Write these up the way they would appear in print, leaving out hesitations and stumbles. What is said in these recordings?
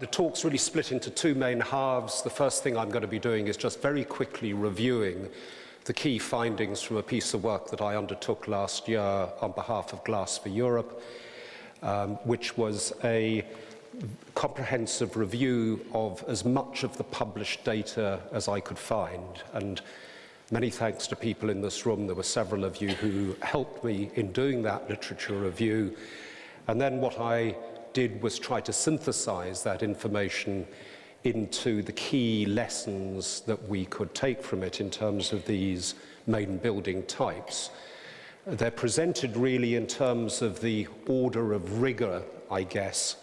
The talk's really split into two main halves. The first thing I'm going to be doing is just very quickly reviewing the key findings from a piece of work that I undertook last year on behalf of Glass for Europe, which was a comprehensive review of as much of the published data as I could find. And many thanks to people in this room. There were several of you who helped me in doing that literature review. And then what I did was try to synthesize that information into the key lessons that we could take from it in terms of these main building types. They're presented really in terms of the order of rigor, I guess,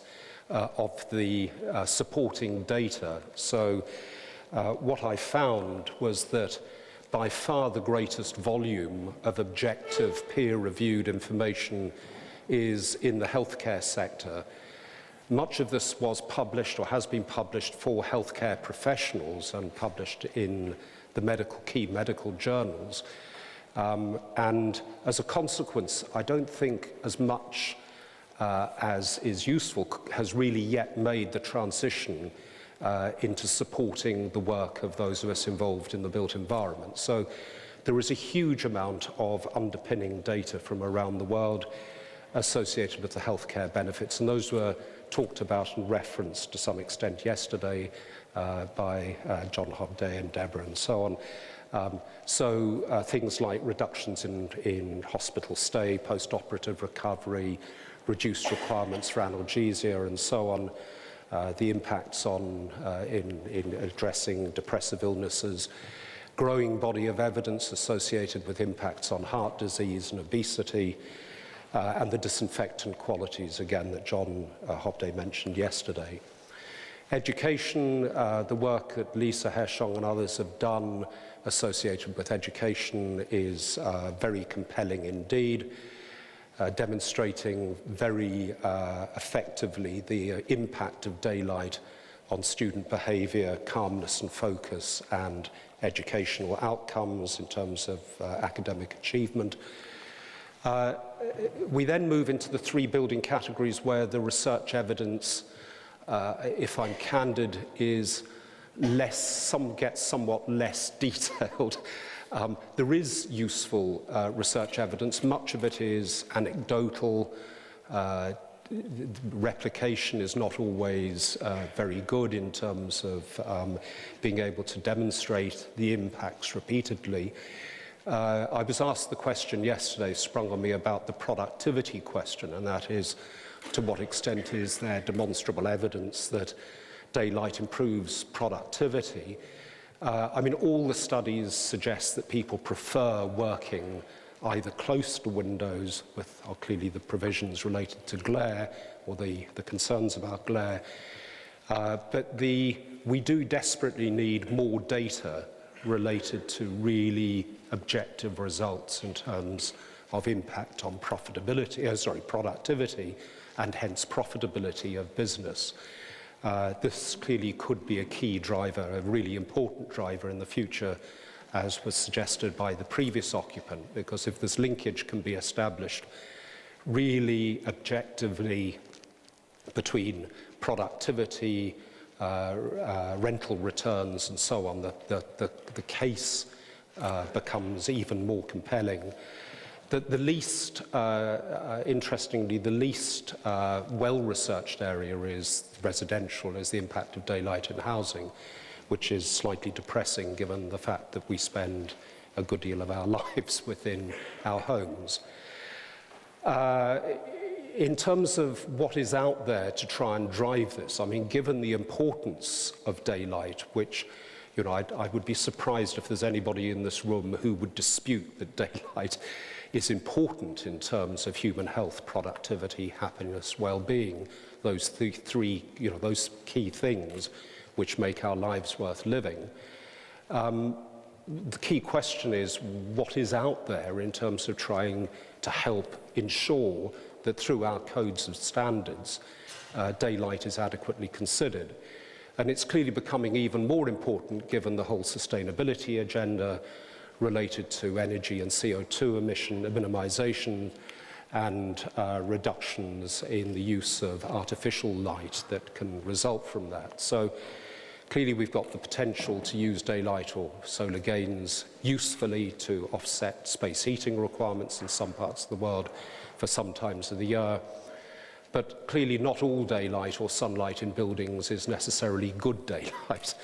of the supporting data. So what I found was that by far the greatest volume of objective peer-reviewed information is in the healthcare sector. Much of this was published or has been published for healthcare professionals and published in the key medical journals. And as a consequence, I don't think as much as is useful has really yet made the transition into supporting the work of those of us involved in the built environment. So there is a huge amount of underpinning data from around the world associated with the healthcare benefits, and those were talked about and referenced to some extent yesterday by John Hobday and Deborah and so on. Things like reductions in hospital stay, post-operative recovery, reduced requirements for analgesia and so on, the impacts on in addressing depressive illnesses, growing body of evidence associated with impacts on heart disease and obesity, and the disinfectant qualities, again, that John Hobday mentioned yesterday. Education, the work that Lisa Hershong and others have done associated with education is very compelling indeed, demonstrating very effectively the impact of daylight on student behavior, calmness and focus, and educational outcomes in terms of academic achievement. We then move into the three building categories where the research evidence, if I'm candid, is gets somewhat less detailed. There is useful research evidence. Much of it is anecdotal. Replication is not always very good in terms of being able to demonstrate the impacts repeatedly. I was asked the question yesterday, sprung on me, about the productivity question, and that is, to what extent is there demonstrable evidence that daylight improves productivity? I mean, all the studies suggest that people prefer working either close to windows with clearly the provisions related to glare or the concerns about glare, but we do desperately need more data related to really objective results in terms of impact on productivity and hence profitability of business. This clearly could be a key driver, a really important driver in the future, as was suggested by the previous occupant, because if this linkage can be established really objectively between productivity, rental returns and so on, the case becomes even more compelling. The least, interestingly, the least well-researched area is residential, is the impact of daylight in housing, which is slightly depressing given the fact that we spend a good deal of our lives within our homes. In terms of what is out there to try and drive this, I mean, given the importance of daylight, which, you know, I would be surprised if there's anybody in this room who would dispute that daylight is important in terms of human health, productivity, happiness, well-being, those three, you know, those key things which make our lives worth living. The key question is what is out there in terms of trying to help ensure that through our codes of standards, daylight is adequately considered. And it's clearly becoming even more important given the whole sustainability agenda related to energy and CO2 emission minimization, and reductions in the use of artificial light that can result from that. So clearly we've got the potential to use daylight or solar gains usefully to offset space heating requirements in some parts of the world for some times of the year. But clearly not all daylight or sunlight in buildings is necessarily good daylight.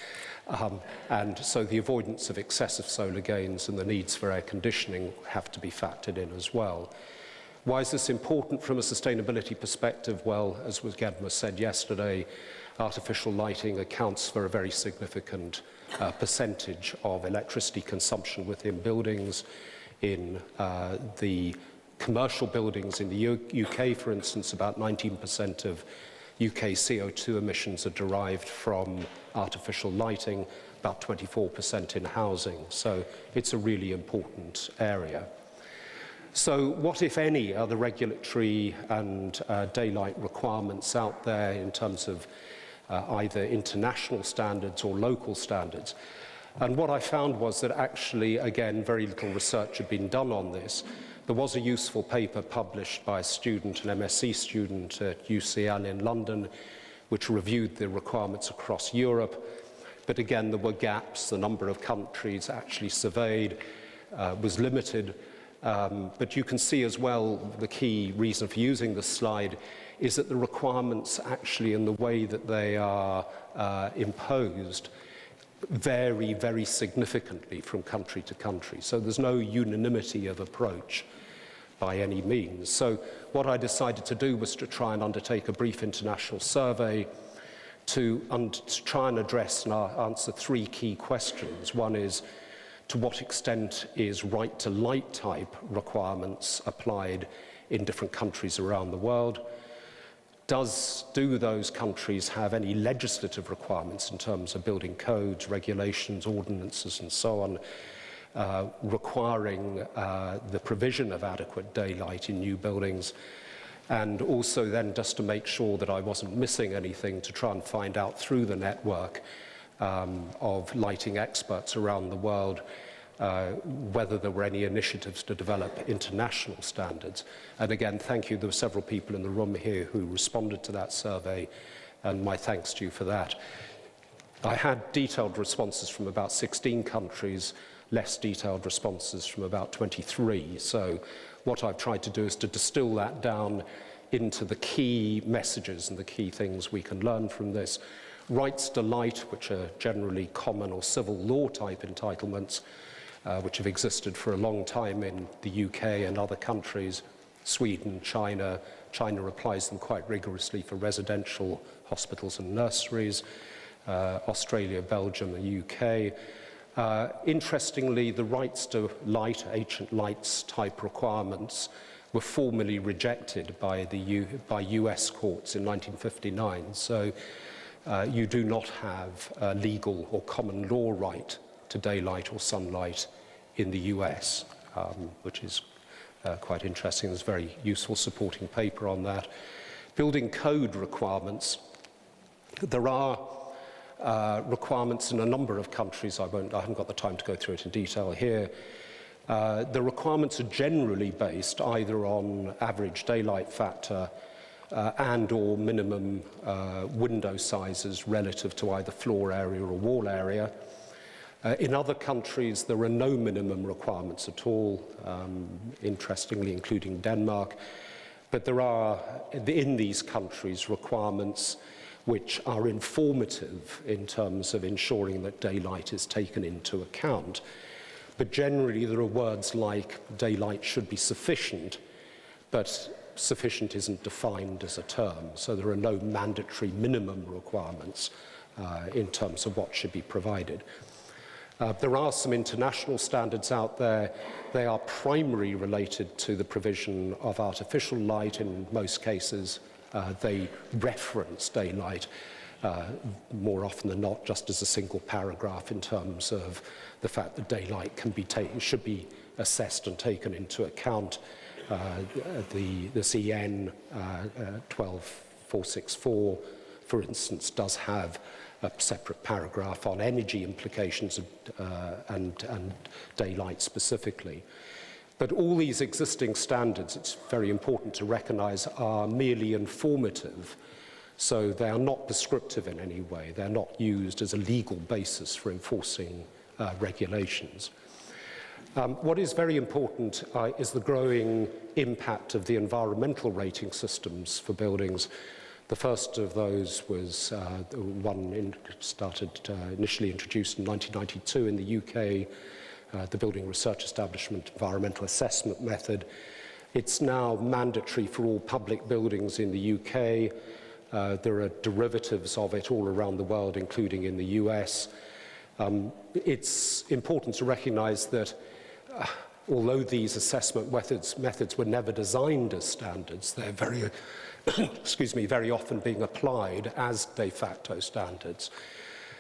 And so the avoidance of excessive solar gains and the needs for air conditioning have to be factored in as well. Why is this important from a sustainability perspective? Well, as was said yesterday, artificial lighting accounts for a very significant percentage of electricity consumption within buildings. In the commercial buildings in the UK, for instance, about 19% of UK CO2 emissions are derived from artificial lighting, about 24% in housing. So it's a really important area. So what, if any, are the regulatory and daylight requirements out there in terms of either international standards or local standards? And what I found was that actually, again, very little research had been done on this. There was a useful paper published by a student, an MSc student at UCL in London, which reviewed the requirements across Europe. But again, there were gaps. The number of countries actually surveyed was limited. But you can see as well, the key reason for using this slide is that the requirements actually in the way that they are imposed vary very significantly from country to country. So there's no unanimity of approach by any means. So what I decided to do was to try and undertake a brief international survey to try and address and answer three key questions. One is, to what extent is right-to-light type requirements applied in different countries around the world? Do those countries have any legislative requirements in terms of building codes, regulations, ordinances, and so on, requiring the provision of adequate daylight in new buildings? And also then, just to make sure that I wasn't missing anything, to try and find out through the network of lighting experts around the world whether there were any initiatives to develop international standards. And again, thank you. There were several people in the room here who responded to that survey, and my thanks to you for that. I had detailed responses from about 16 countries, less detailed responses from about 23. So what I've tried to do is to distill that down into the key messages and the key things we can learn from this. Rights to light, which are generally common or civil law type entitlements, which have existed for a long time in the UK and other countries, Sweden, China. China applies them quite rigorously for residential hospitals and nurseries, Australia, Belgium, and UK. Interestingly, the rights to light, ancient lights type requirements, were formally rejected by US courts in 1959. So you do not have a legal or common law right to daylight or sunlight in the US, which is quite interesting. There's a very useful supporting paper on that. Building code requirements. There are requirements in a number of countries. I haven't got the time to go through it in detail here. The requirements are generally based either on average daylight factor and or minimum window sizes relative to either floor area or wall area. In other countries, there are no minimum requirements at all, interestingly, including Denmark. But there are, in these countries, requirements which are informative in terms of ensuring that daylight is taken into account. But generally, there are words like daylight should be sufficient, but sufficient isn't defined as a term. So there are no mandatory minimum requirements in terms of what should be provided. There are some international standards out there. They are primarily related to the provision of artificial light. In most cases, they reference daylight more often than not just as a single paragraph in terms of the fact that daylight should be assessed and taken into account. The CN 12464, for instance, does have a separate paragraph on energy implications and daylight specifically. But all these existing standards, it's very important to recognize, are merely informative. So they are not prescriptive in any way. They're not used as a legal basis for enforcing regulations. What is very important is the growing impact of the environmental rating systems for buildings. The first of those was initially introduced in 1992 in the UK, the Building Research Establishment Environmental Assessment Method. It's now mandatory for all public buildings in the UK. There are derivatives of it all around the world, including in the US. It's important to recognize that although these assessment methods were never designed as standards, they're very, very often being applied as de facto standards.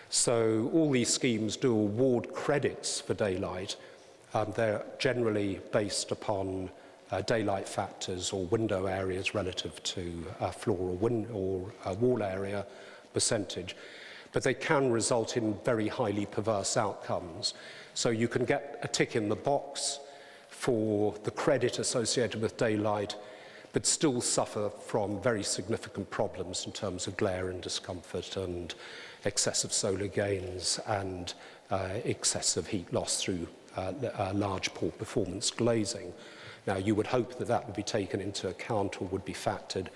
So all these schemes do award credits for daylight. They're generally based upon daylight factors or window areas relative to floor or wall area percentage. But they can result in very highly perverse outcomes. So you can get a tick in the box for the credit associated with daylight, but still suffer from very significant problems in terms of glare and discomfort and excessive solar gains and excessive heat loss through large poor performance glazing. Now, you would hope that that would be taken into account or would be factored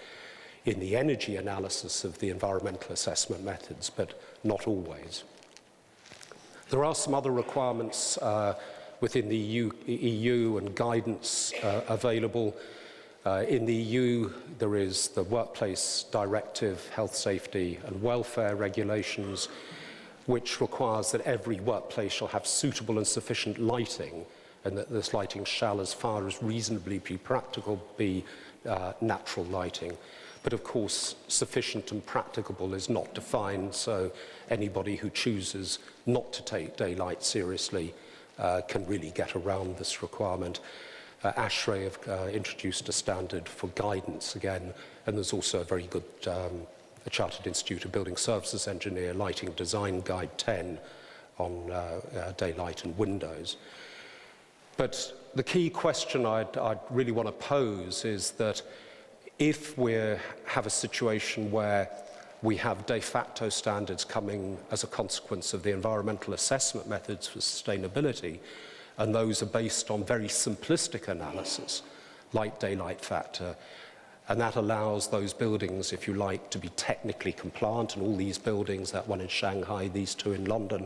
in the energy analysis of the environmental assessment methods, but not always. There are some other requirements within the EU and guidance available. In the EU, there is the Workplace Directive, Health, Safety and Welfare regulations, which requires that every workplace shall have suitable and sufficient lighting, and that this lighting shall, as far as reasonably be practical, be natural lighting. But of course, sufficient and practicable is not defined, so anybody who chooses not to take daylight seriously can really get around this requirement. ASHRAE have introduced a standard for guidance again, and there's also a very good Chartered Institute of Building Services Engineer Lighting Design Guide 10 on daylight and windows. But the key question I'd really want to pose is that if we have a situation where we have de facto standards coming as a consequence of the environmental assessment methods for sustainability, and those are based on very simplistic analysis, like daylight factor, and that allows those buildings, if you like, to be technically compliant, and all these buildings, that one in Shanghai, these two in London,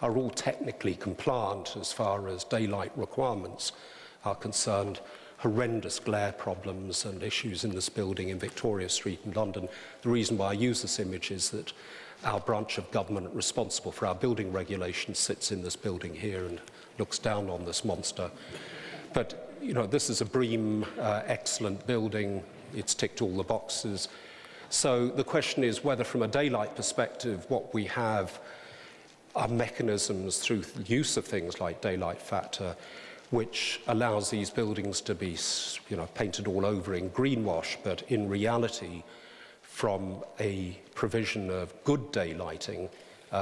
are all technically compliant as far as daylight requirements are concerned. Horrendous glare problems and issues in this building in Victoria Street in London. The reason why I use this image is that our branch of government responsible for our building regulations sits in this building here and looks down on this monster. But, you know, this is a BREEAM excellent building. It's ticked all the boxes. So the question is whether, from a daylight perspective, what we have are mechanisms through the use of things like daylight factor, which allows these buildings to be, you know, painted all over in greenwash, but in reality, from a provision of good daylighting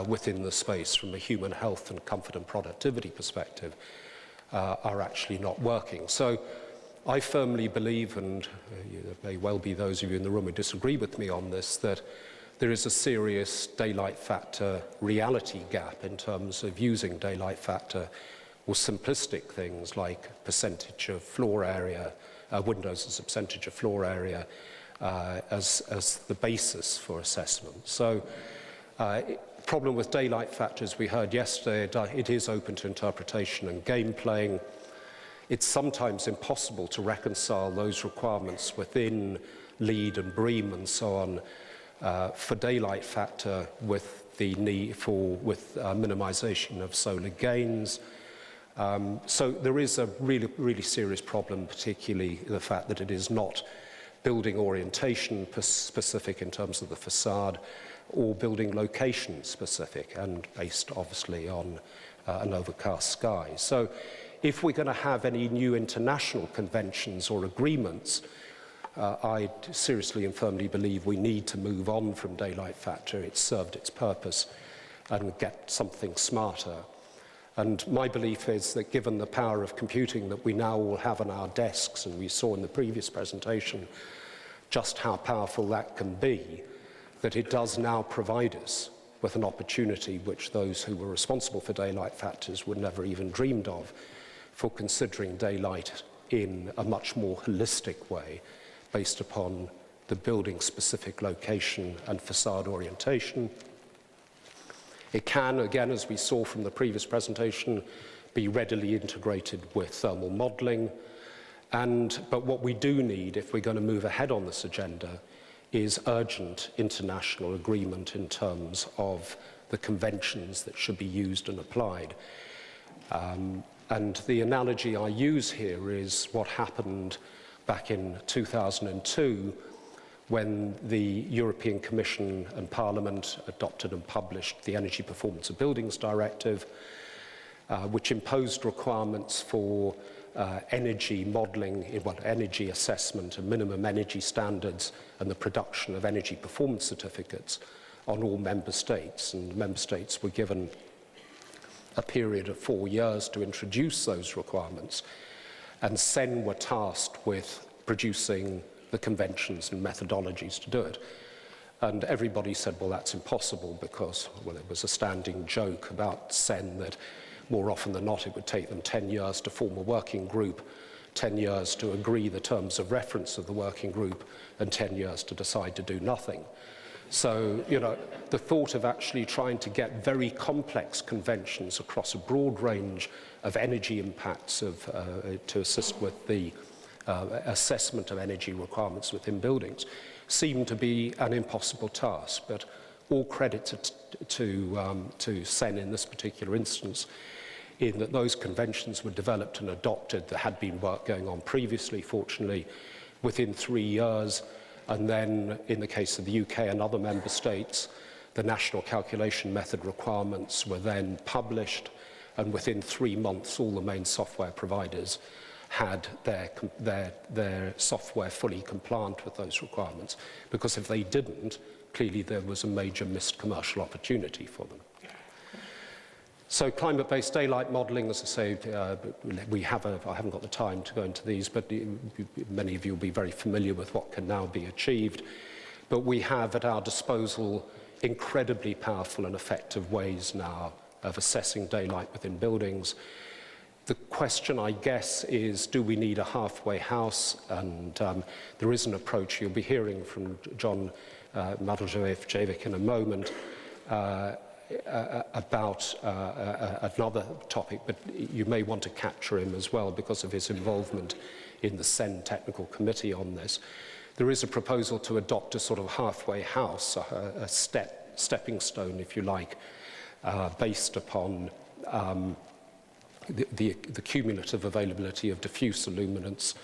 within the space from a human health and comfort and productivity perspective, are actually not working. So I firmly believe, and there may well be those of you in the room who disagree with me on this, that there is a serious daylight factor reality gap in terms of using daylight factor or simplistic things like percentage of floor area, windows as a percentage of floor area, as the basis for assessment. So, problem with daylight factor, as we heard yesterday, it is open to interpretation and game playing. It's sometimes impossible to reconcile those requirements within LEED and BREEAM and so on for daylight factor with the need for minimization of solar gains. So there is a really serious problem, particularly the fact that it is not building orientation specific in terms of the facade, or building location specific and based obviously on an overcast sky. So if we're going to have any new international conventions or agreements, I seriously and firmly believe we need to move on from daylight factor. It's served its purpose, and get something smarter. And my belief is that given the power of computing that we now all have on our desks, and we saw in the previous presentation just how powerful that can be, that it does now provide us with an opportunity which those who were responsible for daylight factors would never even dreamed of, for considering daylight in a much more holistic way based upon the building-specific location and facade orientation. It can, again, as we saw from the previous presentation, be readily integrated with thermal modelling. But what we do need, if we're going to move ahead on this agenda, is urgent international agreement in terms of the conventions that should be used and applied. And the analogy I use here is what happened back in 2002 when the European Commission and Parliament adopted and published the Energy Performance of Buildings Directive, which imposed requirements for energy modelling, energy assessment and minimum energy standards and the production of energy performance certificates on all member states. And member states were given a period of 4 years to introduce those requirements, and CEN were tasked with producing the conventions and methodologies to do it. And everybody said, well, that's impossible because, well, it was a standing joke about CEN that more often than not it would take them 10 years to form a working group, 10 years to agree the terms of reference of the working group, and 10 years to decide to do nothing. So, you know, the thought of actually trying to get very complex conventions across a broad range of energy impacts to assist with the assessment of energy requirements within buildings seemed to be an impossible task. But all credit to CEN in this particular instance, in that those conventions were developed and adopted. There had been work going on previously, fortunately, within 3 years. And then, in the case of the UK and other member states, the national calculation method requirements were then published, and within 3 months, all the main software providers had their software fully compliant with those requirements. Because if they didn't, clearly there was a major missed commercial opportunity for them. So climate-based daylight modelling, as I say, I haven't got the time to go into these, but many of you will be very familiar with what can now be achieved. But we have at our disposal incredibly powerful and effective ways now of assessing daylight within buildings. The question, I guess, is, do we need a halfway house? And there is an approach. You'll be hearing from John Madljevic in a moment about another topic, but you may want to capture him as well because of his involvement in the CEN Technical Committee on this. There is a proposal to adopt a sort of halfway house, a stepping stone, if you like, based upon the cumulative availability of diffuse illuminance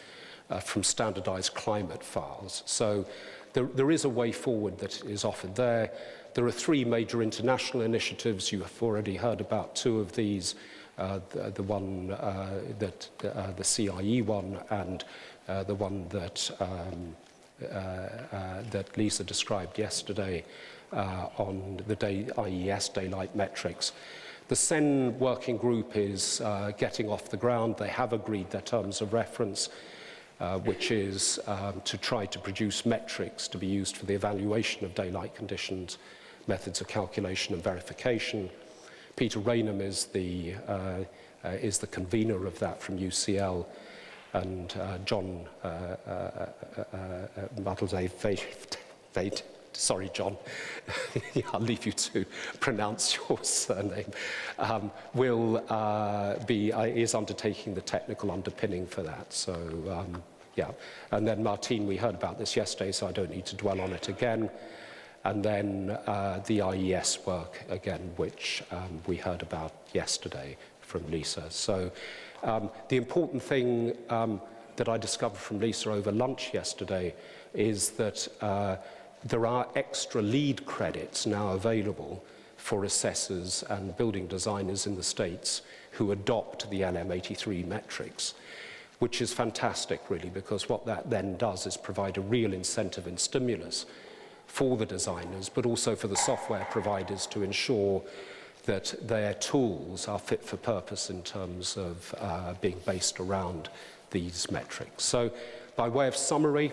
from standardized climate files. So there is a way forward that is offered there. There are 3 major international initiatives. You have already heard about 2 of these, the one the CIE one, and the one that Lisa described yesterday on the IES daylight metrics. The CEN working group is getting off the ground. They have agreed their terms of reference, which is to try to produce metrics to be used for the evaluation of daylight conditions, methods of calculation and verification. Peter Raynham is the convener of that from UCL, and John Madljevic, sorry, John, I'll leave you to pronounce your surname, is undertaking the technical underpinning for that. So, yeah. And then Martine, we heard about this yesterday, so I don't need to dwell on it again. And then the IES work, again, which we heard about yesterday from Lisa. So the important thing that I discovered from Lisa over lunch yesterday is that there are extra lead credits now available for assessors and building designers in the States who adopt the LM83 metrics, which is fantastic, really, because what that then does is provide a real incentive and stimulus for the designers, but also for the software providers to ensure that their tools are fit for purpose in terms of being based around these metrics. So, by way of summary,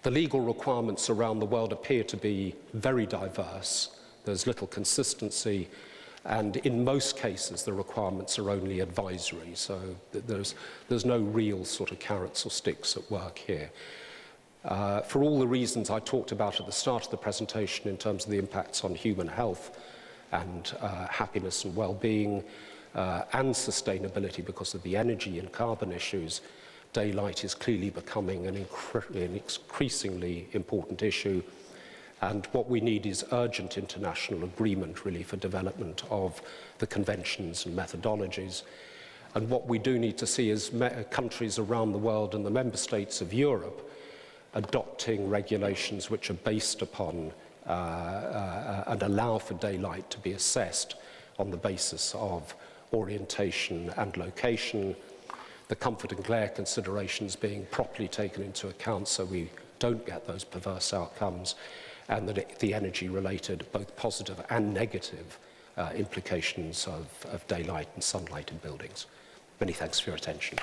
the legal requirements around the world appear to be very diverse. There's little consistency, and in most cases the requirements are only advisory, so there's no real sort of carrots or sticks at work here. For all the reasons I talked about at the start of the presentation in terms of the impacts on human health and happiness and well-being and sustainability because of the energy and carbon issues, daylight is clearly becoming an increasingly important issue, and what we need is urgent international agreement really for development of the conventions and methodologies. And what we do need to see is countries around the world and the member states of Europe adopting regulations which are based upon and allow for daylight to be assessed on the basis of orientation and location, the comfort and glare considerations being properly taken into account so we don't get those perverse outcomes, and the energy-related, both positive and negative implications of daylight and sunlight in buildings. Many thanks for your attention.